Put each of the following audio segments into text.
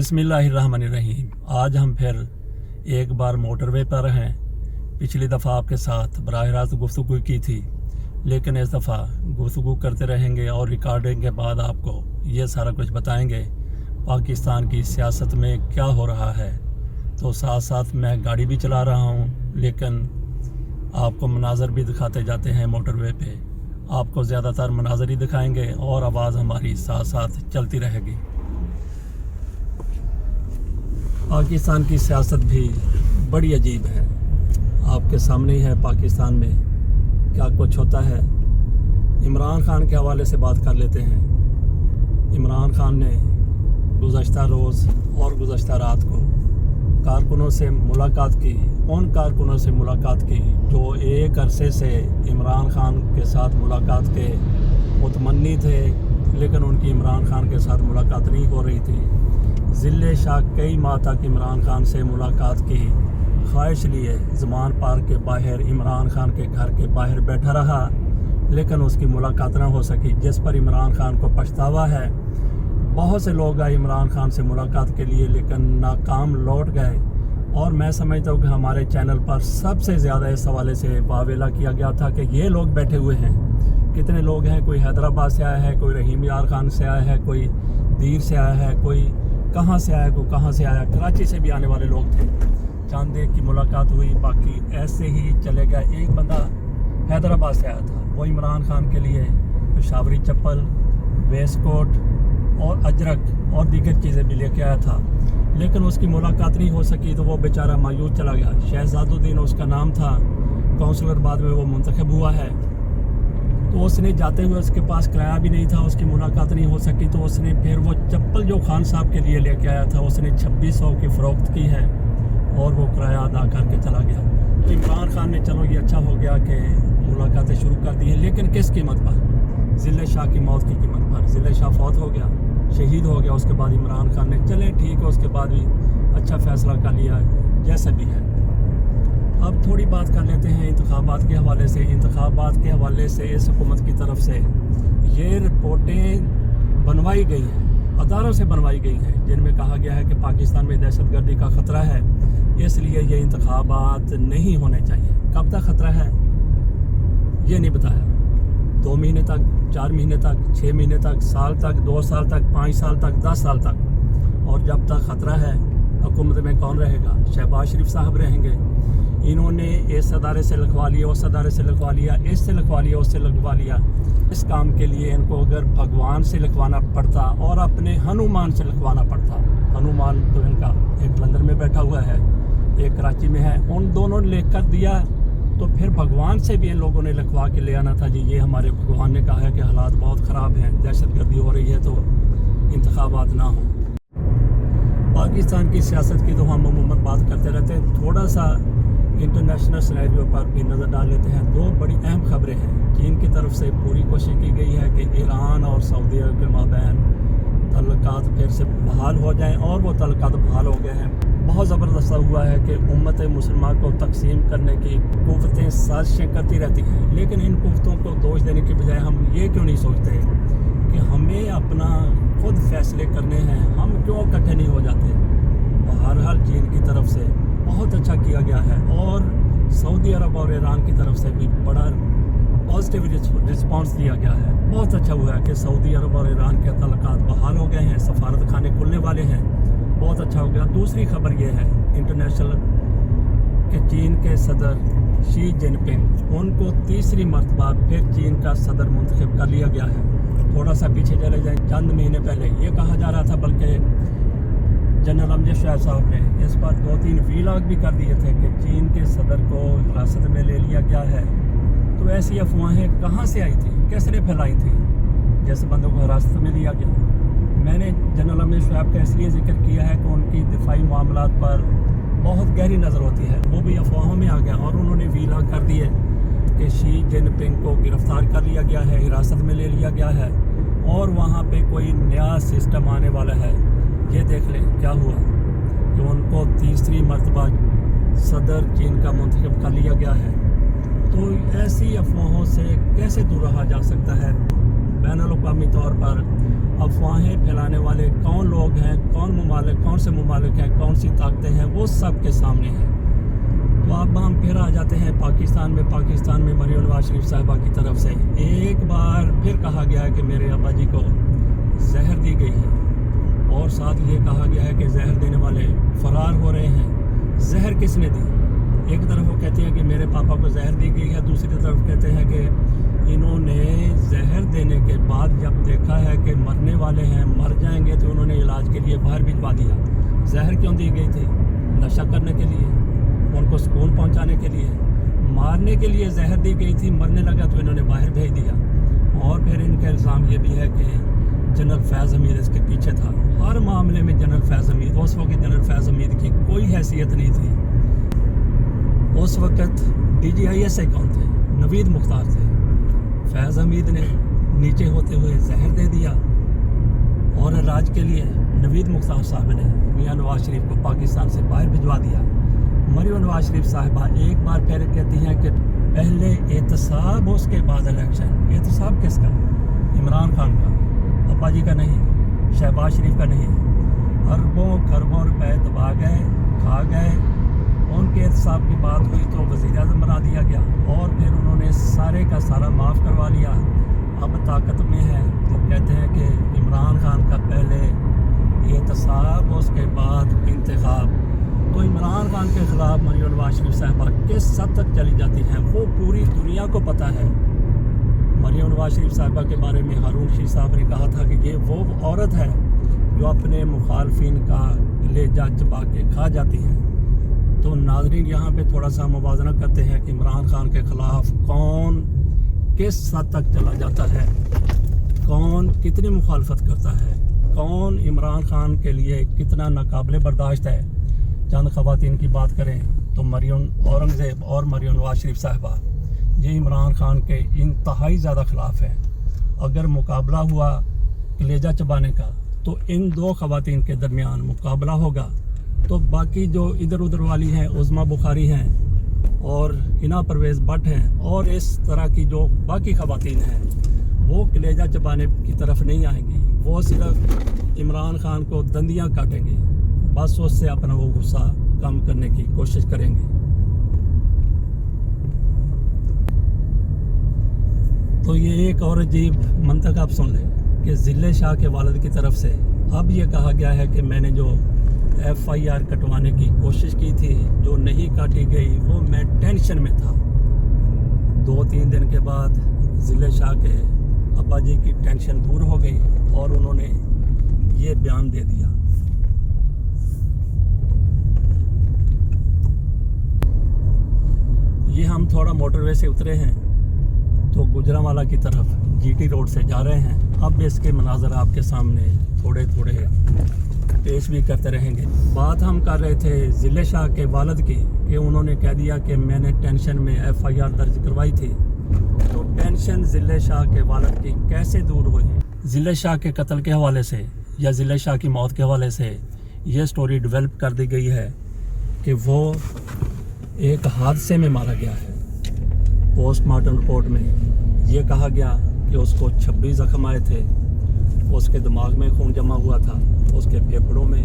बिस्मिल्लाहिर्रहमानिर्रहीम। आज हम फिर एक बार मोटरवे पर हैं। पिछली दफ़ा आपके साथ बराह रास्त गुफ्तगू की थी, लेकिन इस दफ़ा गुफ्तगू करते रहेंगे और रिकॉर्डिंग के बाद आपको ये सारा कुछ बताएंगे पाकिस्तान की सियासत में क्या हो रहा है। तो साथ साथ मैं गाड़ी भी चला रहा हूँ, लेकिन आपको मनाज़र भी दिखाते जाते हैं। मोटरवे पे आपको ज़्यादातर मनाज़र ही दिखाएंगे और आवाज़ हमारी साथ साथ चलती रहेगी। पाकिस्तान की सियासत भी बड़ी अजीब है। आपके सामने ही है पाकिस्तान में क्या कुछ होता है। इमरान खान के हवाले से बात कर लेते हैं। इमरान खान ने गुज़श्ता रोज़ और गुज़श्ता रात को कारकुनों से मुलाकात की, उन कारकुनों से मुलाकात की जो एक अरसे से इमरान खान के साथ मुलाकात के मुतमन्नी थे, लेकिन उनकी इमरान खान के साथ मुलाकात नहीं हो रही थी। ज़िले शाह कई माह तक इमरान खान से मुलाकात की ख्वाहिश लिए ज़मान पार्क के बाहर इमरान खान के घर के बाहर बैठा रहा, लेकिन उसकी मुलाकात ना हो सकी, जिस पर इमरान खान को पछतावा है। बहुत से लोग आए इमरान खान से मुलाकात के लिए, लेकिन नाकाम लौट गए। और मैं समझता हूँ कि हमारे चैनल पर सबसे ज़्यादा इस हवाले से वावेला किया गया था कि ये लोग बैठे हुए हैं। कितने लोग हैं, कोई हैदराबाद से आया है, कोई रहीम यार खान से आया है, कोई दीर से आया है, कोई कहाँ से आया, कोई कहाँ से आया। कराची से भी आने वाले लोग थे। चांदे की मुलाकात हुई, बाकी ऐसे ही चले गए। एक बंदा हैदराबाद से आया था, वो इमरान खान के लिए पेशावरी चप्पल, वेस्ट कोट और अजरक और दीगर चीज़ें भी लेके आया था, लेकिन उसकी मुलाकात नहीं हो सकी, तो वो बेचारा मायूस चला गया। शहजादुद्दीन उसका नाम था, काउंसलर बाद में वो मुंतखब हुआ है। तो उसने जाते हुए उसके पास किराया भी नहीं था, उसकी मुलाकात नहीं हो सकी, तो उसने फिर वो चप्पल जो खान साहब के लिए लेके आया था उसने 2600 की फ़रोख्त की है और वो किराया अदा करके चला गया। तो इमरान खान ने चलो ये अच्छा हो गया कि मुलाकातें शुरू कर दी हैं, लेकिन किस कीमत पर? ज़िले शाह की मौत की कीमत पर। ज़िले शाह फौत हो गया, शहीद हो गया। उसके बाद इमरान खान ने चले ठीक है, उसके बाद भी अच्छा फ़ैसला कर लिया, जैसा भी है। अब थोड़ी बात कर लेते हैं इंतखाबात के हवाले से। इंतखाबात के हवाले से इस हुकूमत की तरफ से ये रिपोर्टें बनवाई गई हैं, अदारों से बनवाई गई हैं, जिनमें कहा गया है कि पाकिस्तान में दहशतगर्दी का ख़तरा है, इसलिए ये इंतखाबात नहीं होने चाहिए। कब तक ख़तरा है ये नहीं बताया। 2 महीने तक, 4 महीने तक, 6 महीने तक, साल तक, 2 साल तक, 5 साल तक, 10 साल तक। और जब तक ख़तरा है हुकूमत में कौन रहेगा? शहबाज शरीफ साहब रहेंगे। इन्होंने इस अदारे से लिखवा लिया, उस अदारे से लिखवा लिया, इससे लिखवा लिया, उससे लिखवा लिया। इस काम के लिए इनको अगर भगवान से लिखवाना पड़ता और अपने हनुमान से लिखवाना पड़ता। हनुमान तो इनका एक लंदन में बैठा हुआ है, एक कराची में है, उन दोनों ने लिख कर दिया, तो फिर भगवान से भी इन लोगों ने लिखवा के ले आना था। जी ये हमारे भगवान ने कहा है कि हालात बहुत ख़राब हैं, दहशतगर्दी हो रही है, तो इंतखाबात ना हो। पाकिस्तान की सियासत की तो हम अमूमन बात करते रहते हैं, थोड़ा सा इंटरनेशनल सिनेरियो पर भी नज़र डाल लेते हैं। 2 बड़ी अहम खबरें हैं। चीन की तरफ से पूरी कोशिश की गई है कि ईरान और सऊदी अरब के माबैन तल्लुकात फिर से बहाल हो जाएं, और वो तल्लुकात बहाल हो गए हैं। बहुत ज़बरदस्त हुआ है कि उम्मत मुसलमान को तकसीम करने की कुव्वतें साजिशें करती रहती हैं, लेकिन इन कुव्वतों को दोष देने की बजाय हम ये क्यों नहीं सोचते कि हमें अपना खुद फैसले करने हैं, हम क्यों इकट्ठे नहीं हो जाते। बहरहाल चीन की तरफ से बहुत अच्छा किया गया है, और सऊदी अरब और ईरान की तरफ से भी बड़ा पॉजिटिव रिस्पांस दिया गया है। बहुत अच्छा हुआ है कि सऊदी अरब और ईरान के तल्लुकात बहाल हो गए हैं, सफारत खाने खुलने वाले हैं। बहुत अच्छा हो गया। दूसरी खबर ये है इंटरनेशनल कि चीन के सदर शी जिनपिंग, उनको तीसरी मरतबा फिर चीन का सदर मुंतखब कर लिया गया है। थोड़ा सा पीछे चले जाएँ, चंद महीने पहले ये कहा जा रहा था, बल्कि जनरल अमजद शाह साहब ने इस पर 2-3 वीलॉग भी कर दिए थे कि चीन के सदर को हिरासत में ले लिया गया है। तो ऐसी अफवाहें कहाँ से आई थी, किसने फैलाई थी जैसे बंदों को हिरासत में लिया गया? मैंने जनरल अमजद शाह का इसलिए जिक्र किया है कि उनकी दिफाई मामलात पर बहुत गहरी नज़र होती है, वो भी अफवाहों में आ गया, और उन्होंने वीलॉग कर दिए कि शी जिनपिंग को गिरफ़्तार कर लिया गया है, हिरासत में ले लिया गया है, और वहाँ पर कोई नया सिस्टम आने वाला है। ये देख लें क्या हुआ कि उनको तीसरी मरतबा सदर चीन का मुंतखब कर लिया गया है। तो ऐसी अफवाहों से कैसे दूर रहा जा सकता है? بین الاقوامی طور پر افواہیں پھیلانے والے کون لوگ ہیں، کون سے ممالک ہیں، کون سی طاقتیں ہیں، وہ سب کے سامنے ہیں۔ تو اب ہم پھر آ جاتے ہیں پاکستان میں مریم نواز شریف صاحبہ کی طرف سے ایک بار پھر کہا گیا ہے کہ میرے ابا جی کو زہر دی گئی ہے، اور ساتھ یہ کہا گیا ہے کہ زہر دینے والے فرار ہو رہے ہیں۔ زہر کس نے دی؟ ایک طرف وہ کہتے ہیں کہ میرے پاپا کو زہر دی گئی ہے، دوسری طرف کہتے ہیں کہ انہوں نے زہر دینے کے بعد جب دیکھا ہے کہ مرنے والے ہیں، مر جائیں گے، تو انہوں نے علاج کے لیے باہر بھجوا دیا۔ زہر کیوں دی گئی تھی؟ نشہ کرنے کے لیے، ان کو سکون پہنچانے کے لیے، مارنے کے لیے زہر دی گئی تھی، مرنے لگا تو انہوں نے باہر بھیج دیا۔ اور پھر ان کا الزام یہ بھی ہے کہ جنرل فیض حمید اس کے پیچھے تھا۔ ہر معاملے میں جنرل فیض حمید، اس وقت جنرل فیض حمید کی کوئی حیثیت نہیں تھی۔ اس وقت DGISI کون تھے؟ نوید مختار تھے۔ فیض حمید نے نیچے ہوتے ہوئے زہر دے دیا، اور علاج کے لیے نوید مختار صاحب نے میاں نواز شریف کو پاکستان سے باہر بھجوا دیا۔ مریم نواز شریف صاحبہ ایک بار پھر کہتی ہیں کہ پہلے احتساب، اس کے بعد الیکشن۔ احتساب کس کا؟ عمران خان کا، ابا جی کا نہیں، شہباز شریف کا نہیں۔ اربوں خربوں روپے دبا گئے، کھا گئے، ان کے احتساب کی بات ہوئی تو وزیر اعظم بنا دیا گیا، اور پھر انہوں نے سارے کا سارا معاف کروا لیا۔ اب طاقت میں ہے تو کہتے ہیں کہ عمران خان کا پہلے احتساب، اس کے بعد انتخاب۔ تو عمران خان کے خلاف مریم نواز شریف صاحبہ کس حد تک چلی جاتی ہیں وہ پوری دنیا کو پتہ ہے۔ مریم نواز شریف صاحبہ کے بارے میں ہارون رشید صاحب نے کہا تھا کہ یہ وہ عورت ہے جو اپنے مخالفین کا کلیجہ چبا کے کھا جاتی ہے۔ تو ناظرین، یہاں پہ تھوڑا سا موازنہ کرتے ہیں کہ عمران خان کے خلاف کون کس حد تک چلا جاتا ہے، کون کتنی مخالفت کرتا ہے، کون عمران خان کے لیے کتنا ناقابل برداشت ہے۔ چند خواتین کی بات کریں تو مریم اورنگزیب اور مریم نواز شریف صاحبہ یہ عمران خان کے انتہائی زیادہ خلاف ہیں۔ اگر مقابلہ ہوا کلیجہ چبانے کا تو ان دو خواتین کے درمیان مقابلہ ہوگا، تو باقی جو ادھر ادھر والی ہیں، عظمیٰ بخاری ہیں اور حنا پرویز بٹ ہیں، اور اس طرح کی جو باقی خواتین ہیں، وہ کلیجہ چبانے کی طرف نہیں آئیں گی۔ وہ صرف عمران خان کو دندیاں کاٹیں گے، بس اس سے اپنا وہ غصہ کم کرنے کی کوشش کریں گے۔ تو یہ ایک اور عجیب منطق آپ سن لیں کہ ضلع شاہ کے والد کی طرف سے اب یہ کہا گیا ہے کہ میں نے جو FIR کٹوانے کی کوشش کی تھی، جو نہیں کاٹی گئی، وہ میں ٹینشن میں تھا۔ 2-3 دن کے بعد ضلع شاہ کے ابا جی کی ٹینشن دور ہو گئی اور انہوں نے یہ بیان دے دیا۔ یہ ہم تھوڑا موٹر وے سے اترے ہیں تو گجرانوالہ کی طرف GT روڈ سے جا رہے ہیں۔ اب اس کے مناظر آپ کے سامنے تھوڑے پیش بھی کرتے رہیں گے۔ بات ہم کر رہے تھے ضلع شاہ کے والد کی کہ انہوں نے کہہ دیا کہ میں نے ٹینشن میں FIR درج کروائی تھی۔ تو ٹینشن ضلع شاہ کے والد کی کیسے دور ہوئی؟ ضلع شاہ کے قتل کے حوالے سے یا ضلع شاہ کی موت کے حوالے سے یہ سٹوری ڈیولپ کر دی گئی ہے کہ وہ ایک حادثے میں مارا گیا ہے۔ پوسٹ مارٹم رپورٹ میں یہ کہا گیا کہ اس کو 26 زخم آئے تھے، اس کے دماغ میں خون جمع ہوا تھا، اس کے پھیپھڑوں میں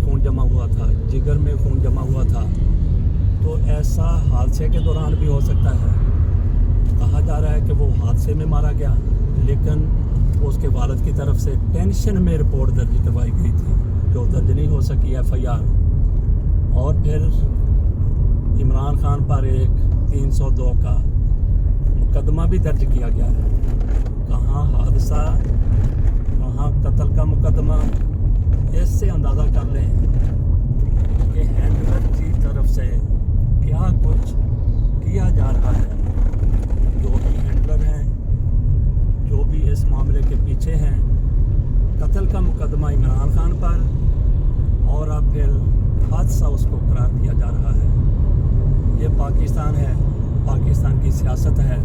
خون جمع ہوا تھا، جگر میں خون جمع ہوا تھا۔ تو ایسا حادثے کے دوران بھی ہو سکتا ہے۔ کہا جا رہا ہے کہ وہ حادثے میں مارا گیا، لیکن اس کے والد کی طرف سے ٹینشن میں رپورٹ درج کروائی گئی تھی جو درج نہیں ہو سکی FIR۔ اور پھر عمران خان پر ایک 302 کا مقدمہ بھی درج کیا گیا ہے۔ کہاں حادثہ، کہاں قتل کا مقدمہ، اس سے اندازہ کر لیں کہ ہینڈلر کی طرف سے کیا کچھ کیا جا رہا ہے۔ جو بھی ہینڈلر ہیں، جو بھی اس معاملے کے پیچھے ہیں، قتل کا مقدمہ عمران خان پر، اور اب پھر حادثہ اس کو قرار دیا جا رہا ہے۔ یہ پاکستان ہے، پاکستان کی سیاست ہے۔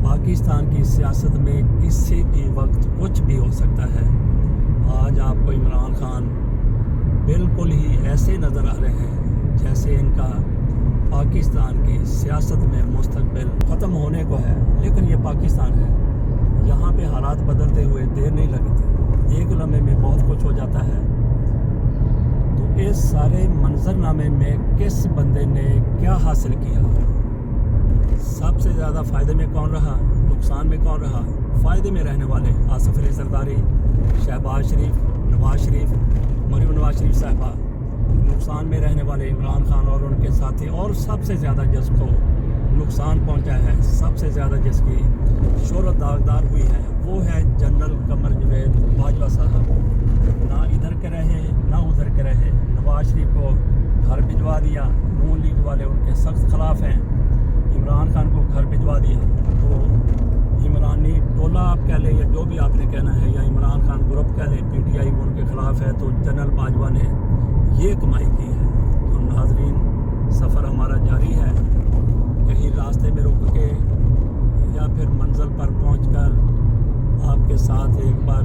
پاکستان کی سیاست میں کسی بھی وقت کچھ بھی ہو سکتا ہے۔ آج آپ کو عمران خان بالکل ہی ایسے نظر آ رہے ہیں جیسے ان کا پاکستان کی سیاست میں مستقبل ختم ہونے کو ہے، لیکن یہ پاکستان ہے، यहाँ पे हालात बदलते हुए देर नहीं लगती, एक लम्हे में बहुत कुछ हो जाता है। तो इस सारे मंजरनामे में किस बंदे ने क्या हासिल किया, सबसे ज़्यादा फ़ायदे में कौन रहा, नुकसान में कौन रहा? फ़ायदे में रहने वाले आसिफ अली जरदारी, शहबाज शरीफ, नवाज शरीफ, मरीम नवाज शरीफ साहबा। नुकसान में रहने वाले इमरान खान और उनके साथी। और सबसे ज़्यादा जिसको नुकसान पहुंचा है, सबसे ज़्यादा जिसकी शोहरत दागदार हुई है, वो है जनरल कमर जावेद बाजवा साहब। ना इधर के रहे ना उधर के रहे, नवाज शरीफ को घर भिजवा दिया। नून लीग वाले उनके सख्त खिलाफ हैं, इमरान खान को घर भिजवा दिया। तो इमरानी टोला आप कह लें या जो भी आपने कहना है, या इमरान खान ग्रुप कह लें, पीटीआई उनके खिलाफ है। तो जनरल बाजवा ने ये कमाई की है। तो नाजरीन, सफ़र हमारा जारी है। कहीं रास्ते में रुक के या फिर मंजिल पर पहुंचकर आपके साथ एक बार